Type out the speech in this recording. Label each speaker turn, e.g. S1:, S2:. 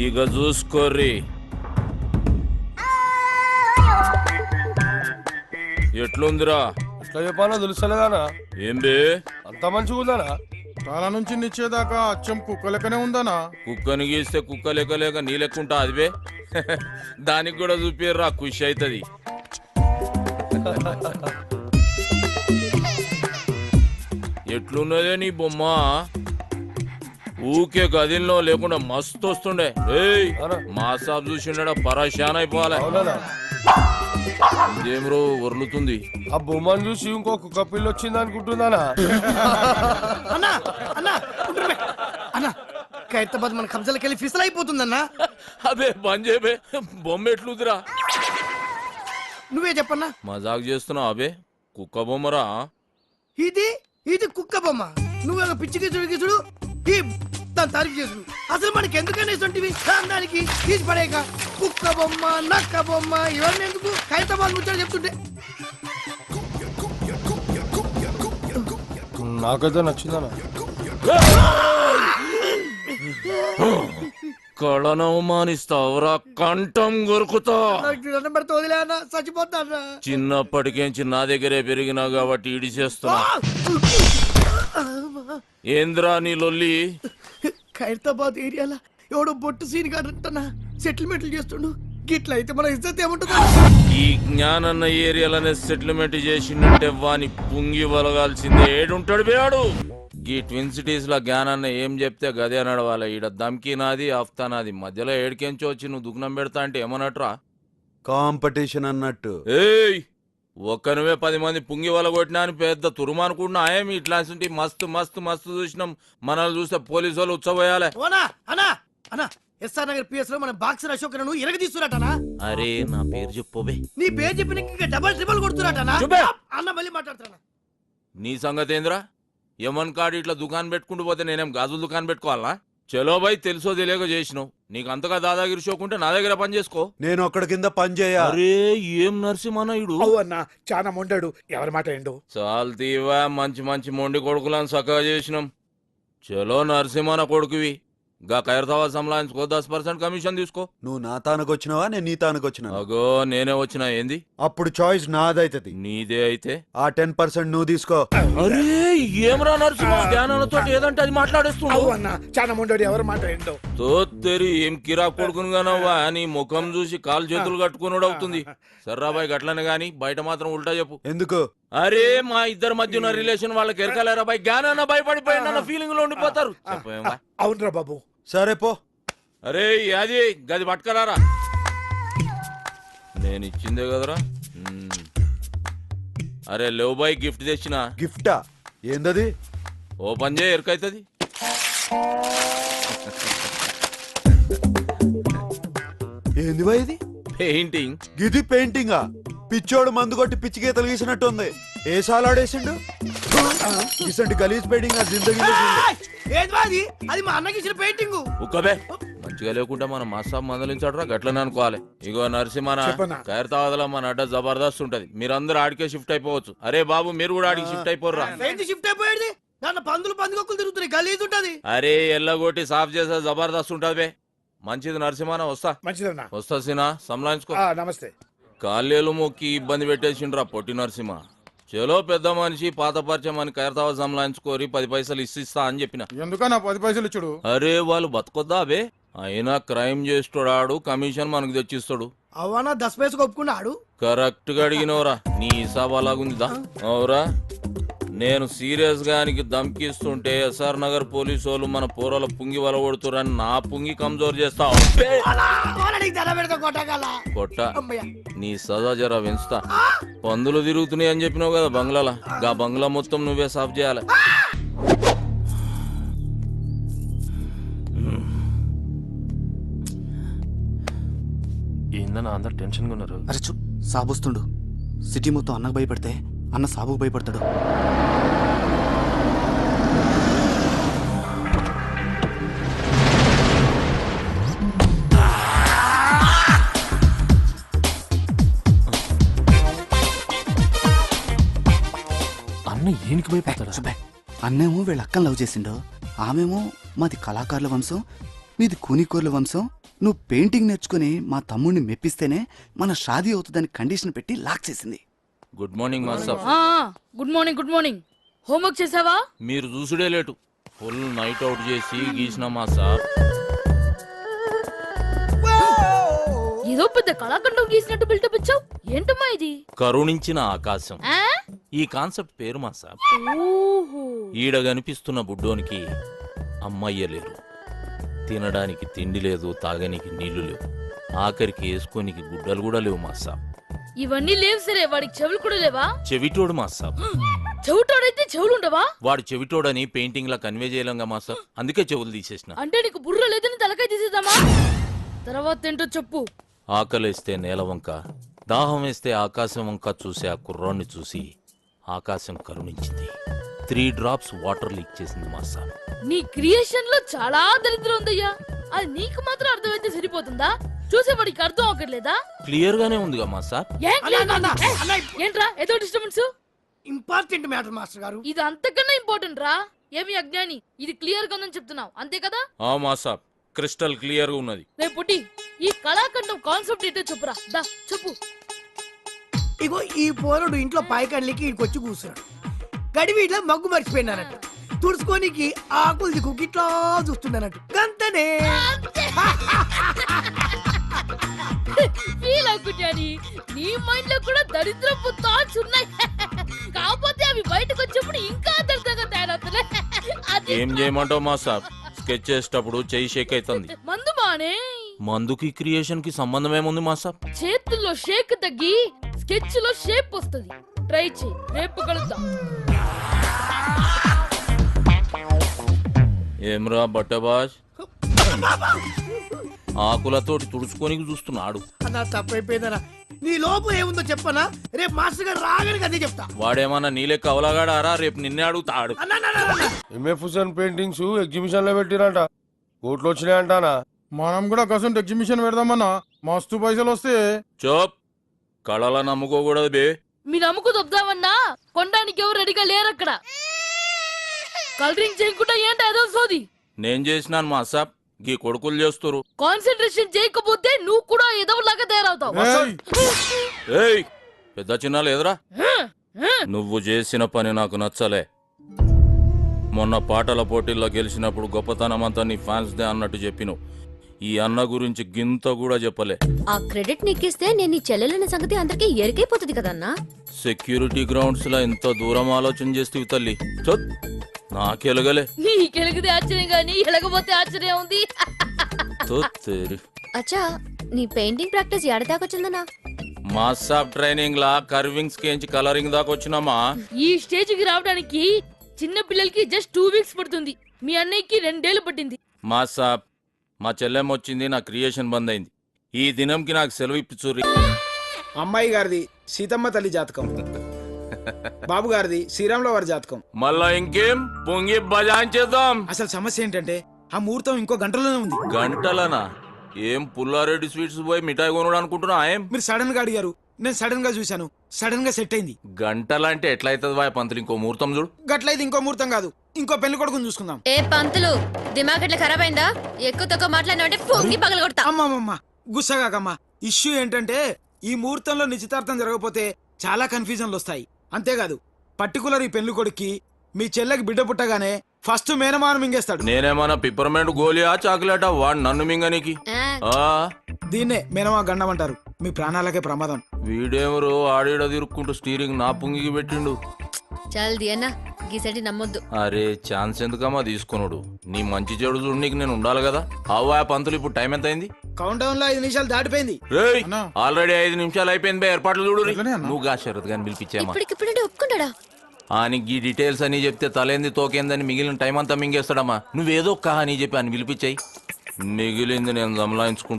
S1: ఇక చూసుకోర్రి ఎట్లుందిరా.
S2: ఇట్లా చెప్పానో తెలుస్తలేదానా?
S1: ఏం బే
S2: అంత మంచిగా ఉందానా?
S3: తల నుంచి నిచ్చేదాకా అచ్చం కుక్క లెక్కనే ఉందనా?
S1: కుక్కని గీస్తే కుక్క లెక్క లేక నీ లెక్కుంటా అది బే. దానికి కూడా చూపిర్రా, ఖుషి అవుతుంది. ఎట్లున్నదే నీ బొమ్మ? ఊకే గదిలో లేకుండా మస్తు వస్తుండే. ఏయ్ మా సాబ్ చూసిండ పరేషాన్ అయిపోవాలి.
S2: అవునా?
S1: ఇదేమ్రో వర్లుతుంది.
S2: ఆ బొమ్మను చూసి ఇంకో కుక్క పిల్ల వచ్చింది అనుకుంటుందానా?
S4: అన్నా అన్నా అన్నా ఖైరతాబాద్ మన కబ్జాలకి వెళ్ళి ఫిసల్ అయిపోతుందన్నా.
S1: అబే బంజేబే బొమ్మ ఎట్లుందిరా?
S4: నువ్వే చెప్పన్నా.
S1: మజాక్ చేస్తున్నావు అబే? కుక్క బొమ్మరా
S4: ఇది ఇది కుక్క బొమ్మ. నువ్వు పిచ్చి గిసుడు ఈ దాని తారీఫ్ చేసుడు. అసలు మనకి ఎందుకని ఇస్తుంటివి దానికి తీసి పడేక కుక్క బొమ్మ నక్క బొమ్మ ఇవన్నీ ఎందుకు? ఖైరతాబాద్ ముచ్చాడు చెప్తుంటే
S2: నాకైతే నచ్చిందనా?
S1: కళను అవమానిస్తావురా, కంఠం కొరుకుతా.
S4: దండం పెడితే వదిలే అన్న, చచ్చిపోతా అన్న.
S1: చిన్నప్పటికేంచి నా దగ్గరే పెరిగినా కాబట్టి ఇడిచేస్తున్నా. ఏంద్రా నీ లొల్లి?
S4: ఖైరతాబాద్ ఏరియాలో ఎవడో బొట్టు సీన్ గారంటనా సెటిల్మెంట్లు చేస్తుండు. గిట్ల అయితే మన ఇజ్జత్ ఏముంటుందా?
S1: ఈ జ్ఞానన్న ఏరియాలనే సెటిల్మెంట్ చేసిందంటే వాని పుంగి వలగాల్సిందే. ఏడుంటాడు బేవాడు. ఈ ట్విన్ సిటీస్ లో జ్ఞానన్న ఏం చెప్తే గదే నడవాలి. ఈడ దమ్కి నాది, ఆఫ్తా నాది. మధ్యలో ఏడికెంచి వచ్చి నువ్వు దుగ్నం పెడతా అంటే ఏమన్నట్రా?
S5: కాంపిటీషన్ అన్నట్టు.
S1: ఏయ్ ఒక్కనువే 10 మంది పుంగి వల కొట్టినా అని పెద్ద తురుమనుకుంటున్నా. ఏమి ఇట్లాంటి మస్తు మస్తు మస్తు చూసినాం. మనల్ని చూస్తే పోలీసు వాళ్ళు ఉచ్చబోయాలే.
S4: ఓనా అనా అనా ఎస్ఆర్ నగర్ పిఎస్ లో మన బాక్సర్ అశోక్ ను ఇరగదీస్తున్నట్టనా?
S1: అరే నా పేరు చెప్పోబే.
S4: నీ పేరు చెప్పిన ఇంకా డబల్ ట్రిబుల్ కొడుతున్నట్టనా? అన్న మళ్ళీ మాట్లాడుతున్నా.
S1: నీ సంగతి ఏంద్రా? యమన్ కాడు ఇట్లా దుకాణం పెట్టుకుంటూ పోతే నేనేం గాజులు దుకాణం పెట్టుకోవాలా? చలో బై, తెలుసో తెలియక చేసినావు. నీకు అంతగా దాదాగిరి షోకుంటే నా దగ్గర పని చేసుకో.
S5: నేను ఒక్కడి కింద పని చేయ.
S1: అరే ఏం నరసింహనాయుడు
S6: అన్నా చాలా మొండాడు. ఎవరి మాట ఏండు?
S1: చాలు తీవా, మంచి మంచి మొండి కొడుకులను చక్కగా చేసినాం. చలో నరసింహన కొడుకువి. గా ఖైరతాబాద్ సంలాయించుకో, 10% కమిషన్ తీసుకో.
S5: నువ్వు నా తానకు వచ్చినావా, నేను నీ తానకు వచ్చినా?
S1: అగో నేనే వచ్చినా. ఏంది?
S5: అప్పుడు చాయిస్ నాదైతది.
S1: నీదే అయితే
S5: ఆ 10% నువ్వు తీసుకో.
S1: అరే ఏమరా నరసింహ, జ్ఞానాలతో ఏదంటే అది మాట్లాడేస్తున్నావు.
S6: అన్నా చాలా మొండాడు. ఎవరి మాట ఏండు?
S1: తోత్తెరి ఏం కిరా కొడుకును గానవ్వా. నీ ముఖం చూసి కాలు చేతులు కట్టుకున్నాడు అవుతుంది. సర్రాబాయ్ గట్లనే గాని బయట మాత్రం ఉల్టా చెప్పు.
S5: ఎందుకు?
S1: అరే మా ఇద్దరి మధ్య ఉన్న రిలేషన్ వాళ్ళకి ఎరకలేరా బాయ్? జ్ఞానాన్న భయపడిపోయిన ఫీలింగ్ లో ఉండిపోతారు.
S6: అవునరా బాబు.
S5: సరే పో.
S1: అరే అది గది పట్టుకరారా. నేను ఇచ్చిందే కదరా. అరే లేవు బాయ్, గిఫ్ట్ తెచ్చిన.
S5: గిఫ్టా? ఏందది?
S1: ఓపెన్ చేయ, ఎరకైతుంది.
S5: ఏంది బాయ్ ఇది?
S1: పెయింటింగ్.
S5: గిది పెయింటింగా? పిచ్చోడు మందు కొట్టి పిచ్చి గీతలు గీసినట్టుంది. ఏ సాలాడేసిండు? ఇసంటి గలీజ్ పెయింటింగ్ ఆ జిందగీలో
S4: అది అది మా అన్నకి ఇచ్చిన పెయింటింగ్.
S1: ఉక్కబే మంచిగా లేకుండా మన మసాబ్ మందలించాడురా, గట్లనే అనుకోవాలి. ఇగో నరసింహన ఖైరతాబాద్ మన అడ్డ జబర్దస్త్ ఉంటది. మీరందరూ ఆడికే షిఫ్ట్ అయిపోవచ్చు. అరే బాబు మీరు కూడా ఆడికి షిఫ్ట్ అయిపోర్రా.
S4: షిఫ్ట్ అయిపోయేది దాని పందులు పందుకొక్కులు తిరుగుతున్నాయి. గలీజ్ ఉంటది.
S1: అరే ఎల్లగొట్టి సాఫ్ చేసే జబర్దస్త్ ఉంటది బే. మంచిది నరసింహన, వస్తా.
S6: మంచిదన్నా.
S1: వస్తా సినా, సంలాయించుకో.
S6: నమస్తే.
S1: కాళ్ళేలు మొక్కి ఇబ్బంది పెట్టేసిండ్రా పొట్టి నరసింహ. చలో పెద్ద మనిషి పాత పరిచయం అని ఖైరతాబాద్ సంలాయించుకోరి, 10 పైసలు ఇస్తా అని చెప్పిన.
S3: ఎందుకన్నా 10 పైసలు ఇచ్చుడు?
S1: అరే వాళ్ళు బతకొద్దా బే? అయినా క్రైమ్ చేస్తాడు, కమిషన్ మనకు తెచ్చిస్తాడు.
S4: అవనా 10 పైసలు ఒప్పుకున్నాడు.
S1: కరెక్ట్ గా అడిగినవరా. నీ హిసాబ్ అలాగుందిదా? అవురా, నేను సీరియస్ గా దమ్కిస్తుంటే ఎస్ఆర్ నగర్ పోలీసు వాళ్ళు మన పోరాల పుంగి వలగొడుతురని నా పుంగి కమ్జోర్ చేస్తావు. కొట్ట నీ సదా జరా పెంచుతా. పందులు తిరుగుతున్నాయి అని చెప్పినావు కదా బంగ్లాలా, గా బంగ్లా మొత్తం నువ్వే సాఫ్ చేయాలి.
S2: ఏందన్నా అందరు టెన్షన్ గా ఉన్నారు?
S7: అరే చూ, సాబొస్తుండు. సిటీ మొత్తం అన్నకు భయపడితే అన్న సాబుకు భయపడతాడు.
S2: అన్న ఏనికి భయపడతాడు?
S7: సుబ్బే, అన్నేమో వీళ్ళ అక్కని లవ్ చేసిండు, ఆమెమో మాది కళాకారుల వంశం, మీది కూనికోర్ల వంశం, నువ్వు పెయింటింగ్ నేర్చుకుని మా తమ్ముడిని మెప్పిస్తేనే మన షాదీ అవుతుందని కండిషన్ పెట్టి లాక్ చేసింది.
S1: Good morning master.
S8: Good morning good morning. Homework చేసావా?
S1: మీరు చూసుడే లేటు. ఫుల్ నైట్ అవుట్ చేసి గీసిన మాస్టర్.
S8: ఏదో పెద్ద కళాఖండం గీసినట్టు బిల్డప్ ఇచ్చావు. ఏంటమ్మా ఇది?
S1: కరుణించిన ఆకాశం
S8: ఆ?
S1: ఈ కాన్సెప్ట్ పేరు మాస్టర్.
S8: ఓహో.
S1: ఈడ కనిపిస్తున్న బుడ్డోనికి అమ్మయ్య లేరు, తినడానికి తిండి లేదు, తాగనికి నీళ్లు లేవు, ఆఖరికి వేసుకోనికి గుడ్డలు కూడా లేవు మాస్టర్.
S8: ఇవన్నీ లేవు సరే, వాడికి చెవులు కూడా లేవా?
S1: చెవిటోడు మాస్టర్.
S8: చెవిటోడైతే చెవులు ఉండవా?
S1: వాడు చెవిటోడని పెయింటింగ్ లా కన్వే చేయలేంగా మాస్టర్, అందుకే చెవులు తీసేసిన.
S8: అంటే నీకు బుర్ర లేదని తలకాయ తీసేద్దామా? తర్వాత ఏంటో చెప్పు.
S1: ఆకలేస్తే నేల వంక, దాహం వేస్తే ఆకాశం వంక చూసి ఆ కుర్రాన్ని చూసి ఆకాశం కరుణించింది. 3 drops వాటర్ లీక్ చేసింది మాస్టర్.
S8: నీ క్రియేషన్ లో చాలా దరిద్రం ఉందయ్యా. అది నీకు మాత్రం అర్థమైతే సరిపోతుందా? చూసేవాడికి అర్థం అవ్వట్లేదా?
S1: క్లియర్ గానే ఉందిగా మాస్టర్.
S8: ఏంట్రా ఏదో డిస్టర్బెన్స్?
S4: ఇంపార్టెంట్ మ్యాటర్ మాస్టర్ గారు.
S8: ఇది అంతకన్నా ఇంపార్టెంట్ రా. ఏమి అజ్ఞాని, ఇది క్లియర్ గా ఉందని చెప్తున్నావు అంతే కదా?
S1: ఆ మాస్టర్ క్రిస్టల్ క్లియర్ గా ఉన్నది.
S8: రేపు పుట్టి ఈ కళాఖండం కాన్సెప్ట్ ఏంటో చెప్పురా. దా చెప్పు.
S4: ఇగో ఈ పోరుడు ఇంట్లో పాయకాళ్ళకి ఇక్కడికి కూర్చున్నాడు. గడివీట్లో మగ్గు మర్చిపోయినానట్టు. తుడుచుకోనికి ఆకులు దిక్కు ఇట్లా చూస్తున్నానట్టు. గంతనే
S8: ఫీల్ అవుకుంటాని. నీ మైండ్ లో కూడా దరిద్రపు థాట్స్ ఉన్నాయి. కాకపోతే అవి బయటకు వచ్చినప్పుడు ఇంకా దరిద్రంగా తయారవుతున్నాయి. అది
S1: ఏం చేయమంటావు మాస్టర్? స్కెచ్ చేసేటప్పుడు చెయ్యి షేక్ అవుతుంది.
S8: మందు మానే.
S1: మందుకి క్రియేషన్ కి సంబంధం ఏముంది మాస్టర్?
S8: చేతుల్లో షేక్ తగ్గి స్కెచ్ లో షేప్ వస్తుంది. ట్రై చేయి, రేపు కలుద్దాం.
S1: ఏమ్రా బట్టబాజ్, ఆకులతోటి తుడుచుకోనికి చూస్తున్నాడు.
S4: అన్నా తప్పైపోయిందనా. నీ లోపం ఏముందో చెప్పనా? రేపు మాస్టర్ గారు రాగానే అదే చెప్తా.
S1: వాడేమన్నా నీలే కవలగాడారా? రేపు నిన్నే అడుగుతాడు.
S2: ఎంఎఫ్ హుసేన్ పెయింటింగ్స్ ఎగ్జిబిషన్ లో పెట్టిరంట, కోట్లు వచ్చినాయంటానా?
S3: మనం కూడా కసంట్ ఎగ్జిబిషన్ పెడదామన్నా, మస్తు పైసలు వస్తే.
S1: చోప్, కళల నమ్ముకోకూడదు బే.
S8: మీ నమ్ముకు దొబ్దామన్నా కొనడానికి ఎవరు రెడీగా లేరు అక్కడ. కలరింగ్ చేయకుండా ఏంటి ఏదో సోది.
S1: నేను చేసినాను మాస్టర్, గీ కొడుకులు చేస్తురు.
S8: కాన్సన్ట్రేషన్ చేయకపోతే నువ్వు కూడా ఏదో లాగా తయారవుతావు.
S3: ఏయ్,
S1: ఏయ్ పెద్ద చిన్న లేదురా. నువ్వు చేసిన పని నాకు నచ్చలే. మొన్న పాటల పోటీల్లో గెలిచినప్పుడు గొప్పతనం అంతా నీ ఫ్యాన్స్ దే అన్నట్టు చెప్పినావు. ఈ అన్న గురించి గింత కూడా చెప్పలే.
S9: ఆ క్రెడిట్ నీకిస్తే నేను నీ చెల్లెలన్న సంగతి అందరికీ ఎరికైపోతుంది కదన్నా.
S1: సెక్యూరిటీ గ్రౌండ్స్ లో ఎంత దూరం ఆలోచన చేస్తూ తల్లి. చొత్, నాకెలగలే.
S8: నీకెలిగితే ఆశ్చర్యం గానీ ఎలగపోతే ఆశ్చర్యం ఉంది.
S1: తొత్తేరి.
S9: అచ్చా, నీ పెయింటింగ్ ప్రాక్టీస్ ఎడదాకొచ్చిందన్నా?
S1: మాస్సాప్ ట్రైనింగ్ లా కర్వింగ్స్ కేంచి కలరింగ్ దాకా వచ్చినామా.
S8: ఈ స్టేజ్ కి రావడానికి చిన్న పిల్లలకి జస్ట్ 2 weeks పడుతుంది. మీ అన్నయ్యకి 2 ఏళ్ళు పట్టింది.
S1: మాస్సాప్, మా చెల్లెమ్మ వచ్చింది, నా క్రియేషన్ బంద్ అయింది. ఈ దినంకి నాకు సెలవు ఇప్పించుర్రి.
S6: అమ్మాయి గారిది సీతమ్మ తల్లి జాతకం, బాబు గారిది శ్రీరాముల వారి జాతకం.
S1: మళ్ళా ఇంకేం పొంగి బజాయించేద్దాం.
S6: అసలు సమస్య ఏంటంటే ఆ ముహూర్తం ఇంకో గంటలోనే ఉంది.
S1: గంటలనా? ఏం పుల్లారెడ్డి స్వీట్స్ పోయి మిఠాయి కొనుడు అనుకుంటున్నా? ఏం
S6: మీరు సడన్ గా అడిగారు, నేను సడన్ గా చూశాను, సడన్ గా సెట్ అయింది.
S1: గంటలంటే ఎట్లయితుంది వాయ్ పంతులు? ఇంకో ముహూర్తం చూడు.
S6: గట్లయితే ఇంకో ముహూర్తం కాదు, ఇంకో పెళ్లి కొడుకుని చూసుకుందాం.
S9: ఏ పంతులు, దిమాగ్ ఎట్లా ఖరాబ్ అయిందా? ఎక్కువ తక్కువ మాట్లాడినావంటే పొంగి పగల కొడతా.
S6: అమ్మమ్మమ్మ గుస్సాగాకమ్మా. ఇష్యూ ఏంటంటే ఈ ముహూర్తంలో నిశ్చితార్థం జరగకపోతే చాలా కన్ఫ్యూజన్లు వస్తాయి. అంతేకాదు పర్టికులర్ ఈ పెళ్లి కొడుక్కి మీ చెల్లెకి బిడ్డ పుట్టగానే ఫస్ట్ మేనమాను మింగేస్తాడు.
S1: నేనేమన్నా పిప్పర్మెంట్ గోలియా చాక్లెటా వాడు నన్ను మింగనికి?
S9: ఆ,
S1: ఆ
S6: దీన్నే మేనమా గండం అంటారు. మీ ప్రాణాలకే ప్రమాదం.
S1: వీడేమరు ఆడీడ తిరుక్కుంటూ స్టీరింగ్ నా పుంగికి పెట్టిండు.
S9: చల్ది అన్న గీసటి నమ్మొద్దు.
S1: అరే ఛాన్స్ ఎందుకమ్మా తీసుకున్నాడు? నీ మంచి చెడు చూడు, నీకు నేను ఉండాలి కదా. అవ్వా పంతులు, ఇప్పుడు టైం ఎంత అయింది?
S6: కౌంట్ డౌన్ లో 5 నిమిషాలు దాటిపోయింది.
S1: రేయ్,
S3: అన్నా.
S1: ఆల్రెడీ 5 నిమిషాలు అయిపోయింది బే. ఏర్పాట్లు చూడు.
S3: అట్లనే అన్నా.
S1: నువ్వు గా శరత్ గాని పిలిపించామా?
S9: ఇప్పటికిప్పుడంటే ఒప్పుకున్నాడా?
S1: ఆయనకి ఈ డీటెయిల్స్ అని చెప్తే తలేంది తోకేందని మిగిలిన టైం అంతా మింగేస్తాడమ్మా. నువ్వేదో ఒక్క అని చెప్పి అని పిలిపించాయి. మిగిలింది నేను జమలాయించుకుంటా.